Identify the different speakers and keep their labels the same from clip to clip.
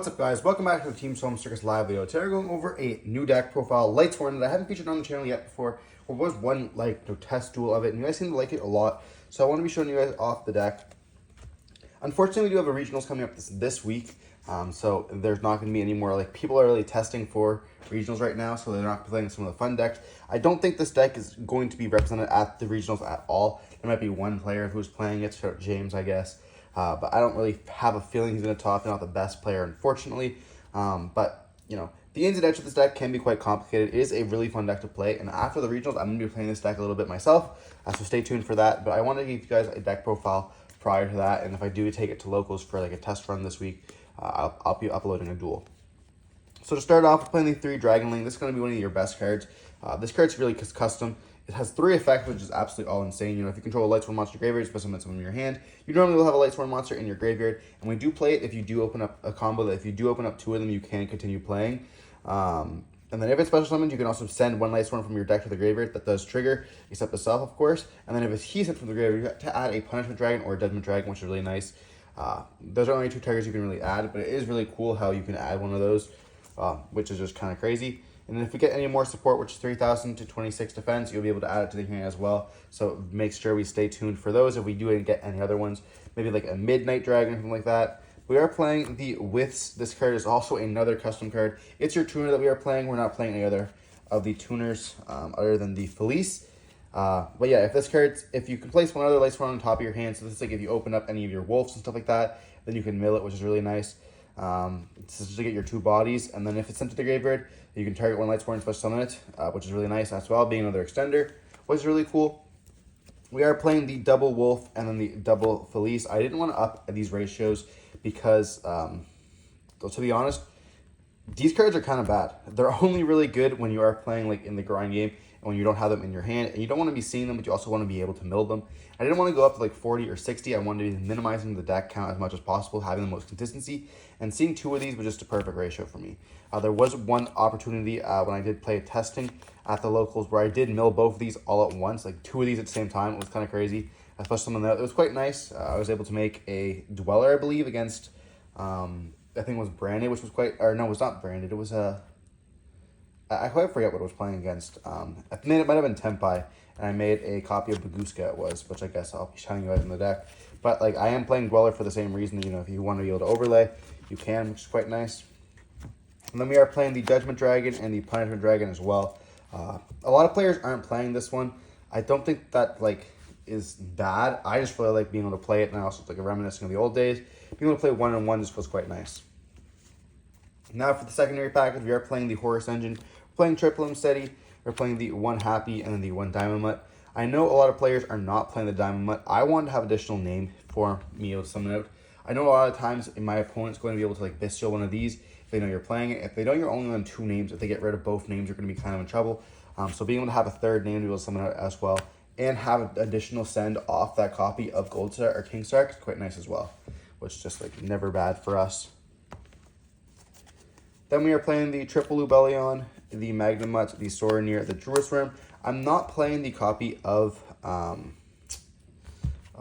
Speaker 1: What's up, guys? Welcome back to the Team Solemn Circus live video. Today we're going over a new deck profile, Lightsworn, that I haven't featured on the channel yet before. There was one test duel of it, and you guys seem to like it a lot. So I want to be showing you guys off the deck. Unfortunately, we do have a regionals coming up this week, so there's not going to be any more. People are really testing for regionals right now, so they're not playing some of the fun decks. I don't think this deck is going to be represented at the regionals at all. There might be one player who's playing it, James, I guess. But I don't really have a feeling he's going to top. He's not the best player, unfortunately. But, you know, the ins and outs of this deck can be quite complicated. It is a really fun deck to play. And after the regionals, I'm going to be playing this deck a little bit myself. So stay tuned for that. But I want to give you guys a deck profile prior to that. And if I do take it to locals for a test run this week, I'll be uploading a duel. So to start off, we're playing the 3 Dragonling. This is going to be one of your best cards. This card's really custom. It has 3 effects, which is absolutely all insane. You know, if you control a Lightsworn monster graveyard, just put some in your hand. You normally will have a Lightsworn monster in your graveyard, and we do play it if you do open up a combo that if you do open up 2 of them, you can continue playing. And then if it's special summoned, you can also send 1 Lightsworn from your deck to the graveyard. That does trigger, except itself, of course. And then if it's sent from the graveyard, you have to add a Punishment Dragon or a Judgment Dragon, which is really nice. Those are only 2 triggers you can really add, but it is really cool how you can add one of those, which is just kind of crazy. And then if we get any more support, which is 3,000 to 26 defense, you'll be able to add it to the hand as well. So make sure we stay tuned for those if we do get any other ones. Maybe like a Midnight Dragon or something like that. We are playing the Withs. This card is also another custom card. It's your tuner that we are playing. We're not playing any other of the tuners other than the Felice. But yeah, if you can place one other Lightsworn on top of your hand, so this is like if you open up any of your wolves and stuff like that, then you can mill it, which is really nice. It's just to get your 2 bodies, and then if it's sent to the graveyard, you can target 1 Lightsworn and special summon it, which is really nice as well, being another extender, which is really cool. We are playing the double wolf and then the double Felice. I didn't want to up these ratios because, to be honest, these cards are kind of bad. They're only really good when you are playing in the grind game and when you don't have them in your hand, and you don't want to be seeing them, but you also want to be able to mill them. I didn't want to go up to 40 or 60. I wanted to be minimizing the deck count as much as possible, having the most consistency, and seeing 2 of these was just a perfect ratio for me. There was one opportunity when I did play testing at the locals where I did mill both of these all at once, 2 of these at the same time. It was kind of crazy. I special summoned that. It was quite nice. I was able to make a Dweller, I believe, against, I think it was Branded, which was or no, it was not Branded. It was I quite forget what it was playing against. I think it might have been Tempai, and I made a copy of Baguska, which I guess I'll be showing you guys in the deck. But I am playing Dweller for the same reason. You know, if you want to be able to overlay, you can, which is quite nice. And then we are playing the Judgment Dragon and the Punishment Dragon as well. A lot of players aren't playing this one. I don't think that is bad. I just really like being able to play it now. So it's a reminiscing of the old days. Being able to play 1-on-1 just feels quite nice. Now for the secondary package, we are playing the Horus Engine. We're playing Triple Steady. We're playing the 1 Happy and then the 1 Diamond Mutt. I know a lot of players are not playing the Diamond Mutt. I wanted to have additional name for me to summon out. I know a lot of times my opponent's going to be able to Bystial one of these if they know you're playing it. If they know you're only on 2 names, if they get rid of both names, you're going to be kind of in trouble. So being able to have a 3rd name to be able to summon out as well, and have an additional send off that copy of Gold Star or King Star is quite nice as well, which is just never bad for us. Then we are playing the Triple Lubellion, the Magnum Mutt, the Sorenir, the Druid's Worm. I'm not playing the copy of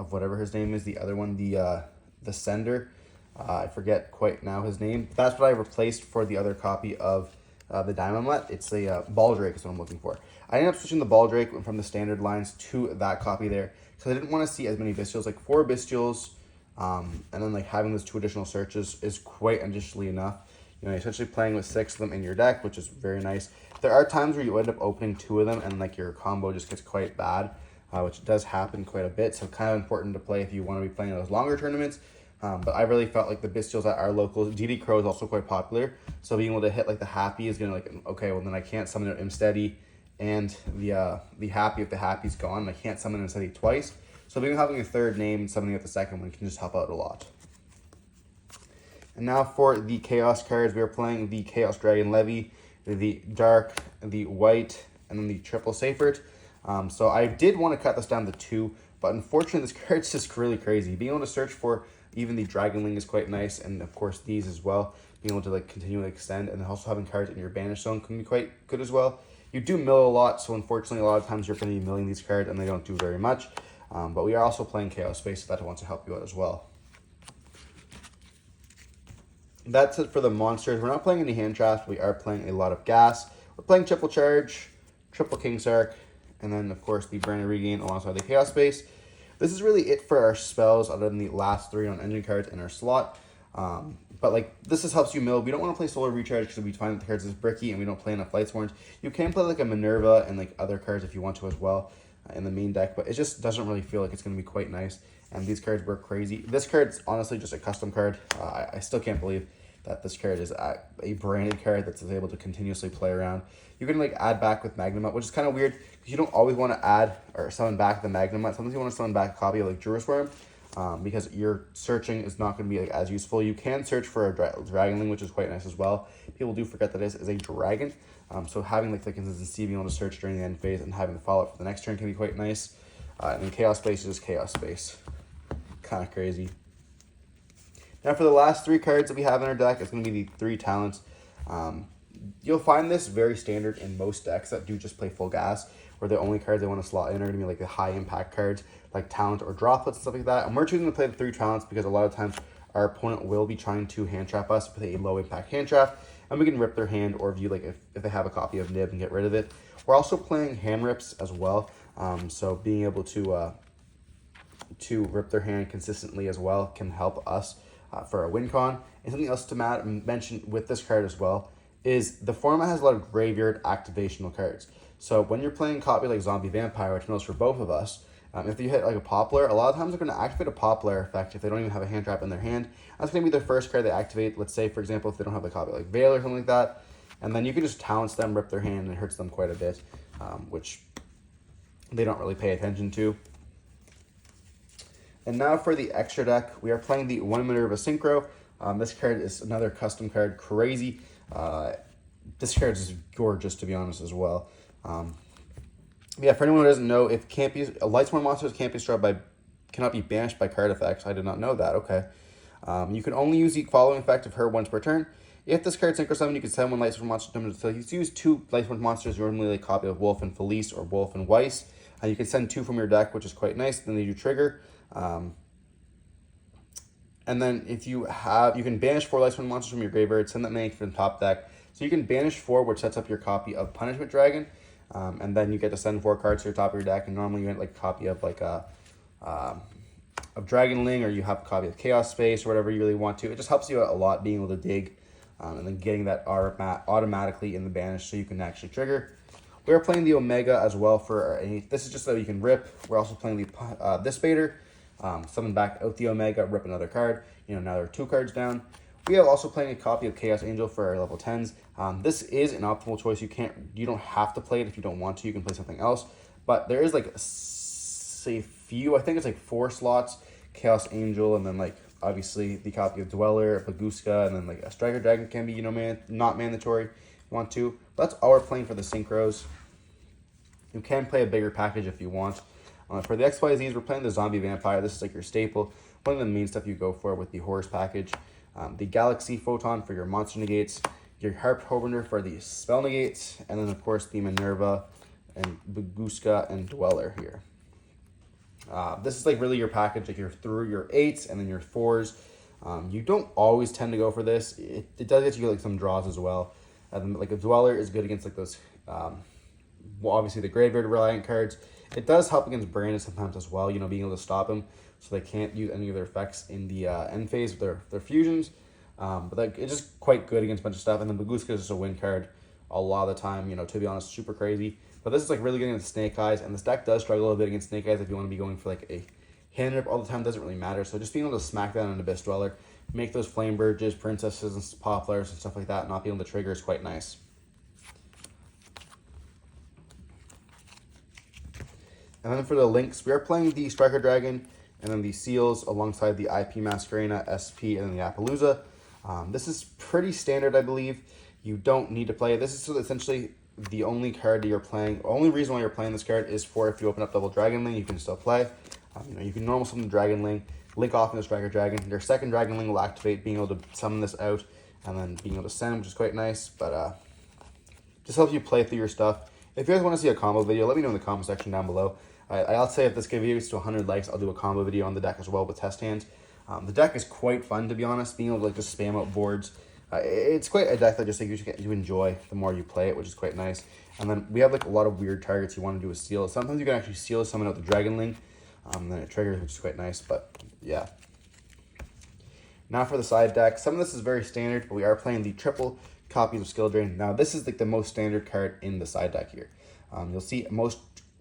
Speaker 1: whatever his name is, the other one, the Sender. I forget quite now his name. That's what I replaced for the other copy of the Diamond Mutt. It's a Baldrake is what I'm looking for. I ended up switching the Baldrake from the standard lines to that copy there because I didn't want to see as many Bystials, 4 Bystials, and then having those 2 additional searches is quite additionally enough. You know, essentially playing with 6 of them in your deck, which is very nice. There are times where you end up opening 2 of them and your combo just gets quite bad, which does happen quite a bit. So kind of important to play if you want to be playing those longer tournaments. But I really felt the Bystials at our locals. DD Crow is also quite popular. So being able to hit the Happy is going to okay, well then I can't summon an Steady and the Happy if the Happy's gone. I can't summon an Steady twice. So being having a 3rd name and summoning at the 2nd one can just help out a lot. And now for the Chaos cards, we are playing the Chaos Dragon Levy, the Dark, the White, and then the Triple Seyfert. So I did want to cut this down to 2, but unfortunately this card's just really crazy. Being able to search for even the Dragonling is quite nice, and of course these as well. Being able to continually extend, and also having cards in your banish zone can be quite good as well. You do mill a lot, so unfortunately a lot of times you're going to be milling these cards and they don't do very much. But we are also playing Chaos Space, so that wants to help you out as well. That's it for the monsters. We're not playing any hand traps. We are playing a lot of gas. We're playing triple charge, triple King Sark, and then of course the Branded Regain alongside the Chaos Space. This is really it for our spells other than the last 3 on engine cards in our slot. But like this just helps you mill. We don't want to play Solar Recharge because we find that the cards is bricky and we don't play enough Lightsworns. You can play like a Minerva and like other cards if you want to as well in the main deck, but it just doesn't really feel like it's going to be quite nice. And these cards work crazy. This card's honestly just a custom card. I still can't believe that this card is a branded card that's able to continuously play around. You can like add back with Magnemite, which is kind of weird because you don't always want to add or summon back the Magnemite. Sometimes you want to summon back a copy of like Jurisworm because your searching is not going to be like as useful. You can search for a Dragonling, which is quite nice as well. People do forget that this is a dragon. So having like the consistency, being able to search during the end phase and having the follow-up for the next turn can be quite nice. And then Chaos Space is Chaos Space. Kind of crazy. Now for the last 3 cards that we have in our deck, it's going to be the 3 talents. You'll find this very standard in most decks that do just play full gas, where the only cards they want to slot in are going to be like the high impact cards, like talent or droplets and stuff like that. And we're choosing to play the 3 talents because a lot of times our opponent will be trying to hand trap us with a low impact hand trap, and we can rip their hand or view like if they have a copy of Nib and get rid of it. We're also playing hand rips as well, so being able to rip their hand consistently as well can help us for a win con. And something else to mention with this card as well is the format has a lot of graveyard activational cards. So when you're playing copy like Zombie Vampire, which knows for both of us, if you hit like a Poplar, a lot of times they're going to activate a Poplar effect if they don't even have a hand trap in their hand. That's going to be their first card they activate. Let's say, for example, if they don't have a copy like Veil or something like that. And then you can just talents them, rip their hand, and it hurts them quite a bit, which they don't really pay attention to. And now for the extra deck, we are playing the 1 Minerva Synchro. This card is another custom card, crazy. This card is gorgeous, to be honest, as well. Yeah, for anyone who doesn't know, if Lightsworn monsters cannot be banished by card effects. I did not know that. Okay. You can only use the following effect of her once per turn. If this card Synchro Summon, you can send 1 Lightsworn monster. So you use 2 Lightsworn monsters, normally a copy of Wolf and Felice or Wolf and Weiss. You can send 2 from your deck, which is quite nice. Then they do trigger. And then if you can banish 4 Lightsworn monsters from your graveyard, send that many from top deck. So you can banish 4, which sets up your copy of Punishment Dragon. And then you get to send 4 cards to the top of your deck. And normally you get like a copy of like of Dragonling, or you have a copy of Chaos Space or whatever you really want to. It just helps you out a lot being able to dig and then getting that automatically in the banish so you can actually trigger. We're playing the Omega as well for this is just so you can rip. We're also playing the this Baiter. Summon back out the Omega, rip another card. Now there are 2 cards down. We are also playing a copy of Chaos Angel for our level 10s. This is an optimal choice. You don't have to play it if you don't want to. You can play something else. But there is like a few, I think it's like 4 slots, Chaos Angel, and then like obviously the copy of Dweller, Baguska, and then like a Striker Dragon can be, not mandatory if you want to. But that's all we're playing for the Synchros. You can play a bigger package if you want. For the XYZs, we're playing the Zombie Vampire. This is like your staple. One of the main stuff you go for with the Horus package. The Galaxy Photon for your monster negates. Your Harp Harbinger for the spell negates. And then, of course, the Minerva and Baguska and Dweller here. This is like really your package. Like you're through your 8s and then your 4s. You don't always tend to go for this. It does get you like some draws as well. Like a Dweller is good against like those, obviously the graveyard reliant cards. It does help against Brandon sometimes as well, being able to stop him so they can't use any of their effects in the end phase with their fusions. But like it's just quite good against a bunch of stuff. And then Baguska is just a win card a lot of the time, to be honest, super crazy. But this is like really good against Snake Eyes, and this deck does struggle a little bit against Snake Eyes if you want to be going for like a hand rip all the time, doesn't really matter. So just being able to smack that on an Abyss Dweller, make those Flame Burges, Princesses, and Poplars and stuff like that, not being able to trigger is quite nice. And then for the links, we are playing the Striker Dragon and then the Seals alongside the IP Masquerena, SP, and then the Appaloosa. This is pretty standard, I believe. You don't need to play it. This is essentially the only card that you're playing. The only reason why you're playing this card is for if you open up double Dragonling, you can still play. You can normal summon Dragonling, link off into Striker Dragon. Your second Dragonling will activate, being able to summon this out, and then being able to send, which is quite nice. But just helps you play through your stuff. If you guys want to see a combo video, let me know in the comment section down below. I'll say if this video gets to 100 likes, I'll do a combo video on the deck as well with test hands. The deck is quite fun, to be honest, being able to like just spam out boards It's quite a deck that just like you enjoy the more you play it, which is quite nice. And then we have like a lot of weird targets you want to do with seal. Sometimes you can actually seal someone out the Dragon Link, then it triggers, which is quite nice. But yeah. Now for the side deck. Some of this is very standard, but we are playing the triple copies of Skill Drain. Now this is like the most standard card in the side deck here. You'll see most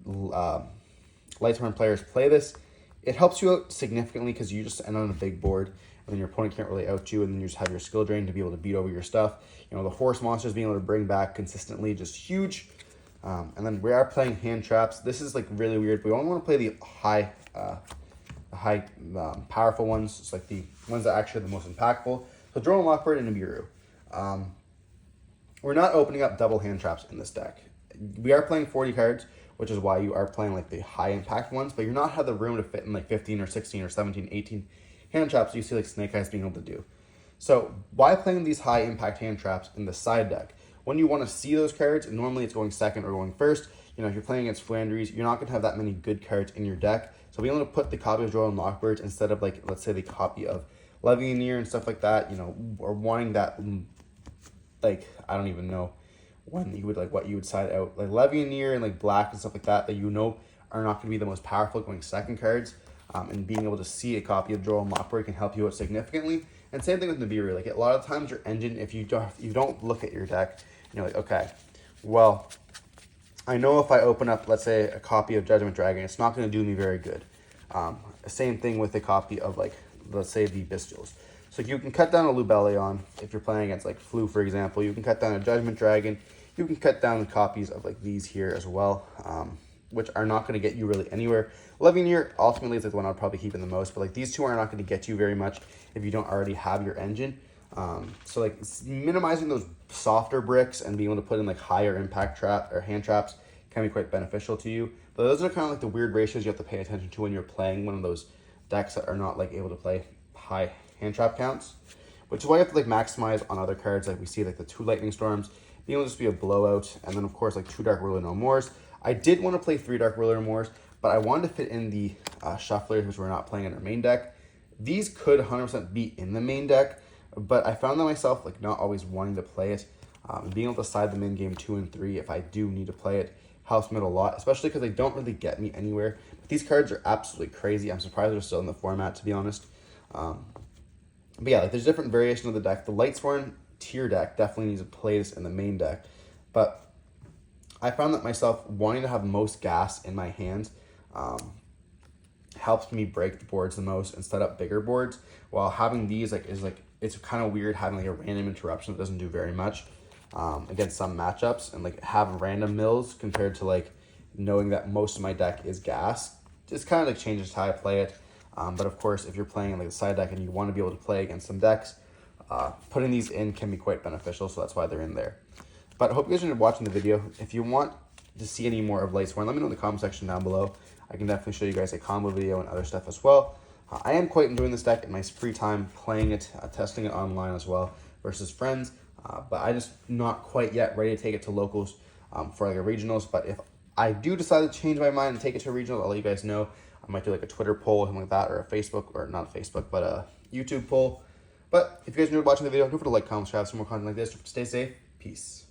Speaker 1: Lightsworn players play this. It helps you out significantly because you just end on a big board, and then your opponent can't really out you, and then you just have your Skill Drain to be able to beat over your stuff. You know, the Horse monsters being able to bring back consistently, just huge. And then we are playing hand traps. This is like really weird. We only want to play the high powerful ones. It's like the ones that actually are the most impactful. So Drone Lockbird and Nibiru. We're not opening up double hand traps in this deck. We are playing 40 cards, which is why you are playing like the high impact ones, but you're not have the room to fit in like 15 or 16 or 17, 18 hand traps you see like Snake Eyes being able to do. So why playing these high impact hand traps in the side deck? When you want to see those cards, and normally it's going second or going first. You know, if you're playing against Flandres, you're not going to have that many good cards in your deck. So being able to put the copy of Droll and Lockbirds instead of like, let's say the copy of Levianeer and stuff like that, you know, or wanting that, like, I don't even know when you would like what you would side out, like Levianeer and like black and stuff like that you know are not going to be the most powerful going second cards, and being able to see a copy of Droll and Lockbird can help you out significantly. And same thing with Nibiru. Like a lot of times your engine, if you don't look at your deck, you're like, okay, well, I know if I open up, let's say, a copy of Judgment Dragon, it's not going to do me very good. Same thing with a copy of like, let's say, the Bystials. So you can cut down a Lubellion if you're playing against like Flu, for example. You can cut down a Judgment Dragon. You can cut down copies of like these here as well, which are not going to get you really anywhere. Levianeer ultimately is like the one I'd probably keep in the most, but like these two are not going to get you very much if you don't already have your engine. So like minimizing those softer bricks and being able to put in like higher impact trap or hand traps can be quite beneficial to you. But those are kind of like the weird ratios you have to pay attention to when you're playing one of those decks that are not like able to play high hand trap counts, which is why you have to like maximize on other cards. Like we see like the 2 Lightning Storms being able to just be a blowout, and then of course like 2 Dark Ruler No Mores. I did want to play 3 Dark Ruler No Mores, but I wanted to fit in the Shufflers, which we're not playing in our main deck. These could 100% be in the main deck, but I found that myself like not always wanting to play it. Being able to side them in game 2 and 3 if I do need to play it helps me out a lot, especially because they don't really get me anywhere. But these cards are absolutely crazy. I'm surprised they're still in the format, to be honest. But yeah, like there's different variations of the deck. The Lightsworn tier deck definitely needs to play this in the main deck, but I found that myself wanting to have most gas in my hands helps me break the boards the most and set up bigger boards, while having these like is like, it's kind of weird having like a random interruption that doesn't do very much against some matchups, and like have random mills compared to like knowing that most of my deck is gas. Just kind of like changes how I play it. But of course, if you're playing like a side deck and you want to be able to play against some decks, putting these in can be quite beneficial, so that's why they're in there. But I hope you guys enjoyed watching the video. If you want to see any more of Lightsworn, let me know in the comment section down below. I can definitely show you guys a combo video and other stuff as well. I am quite enjoying this deck in my free time, playing it, testing it online as well versus friends. But I just not quite yet ready to take it to locals for like a regionals. But if I do decide to change my mind and take it to a regional, I'll let you guys know. I might do like a Twitter poll or something like that, or a Facebook, or not a Facebook, but a YouTube poll. But if you guys enjoyed watching the video, don't forget to like, comment, subscribe for more content like this. Stay safe. Peace.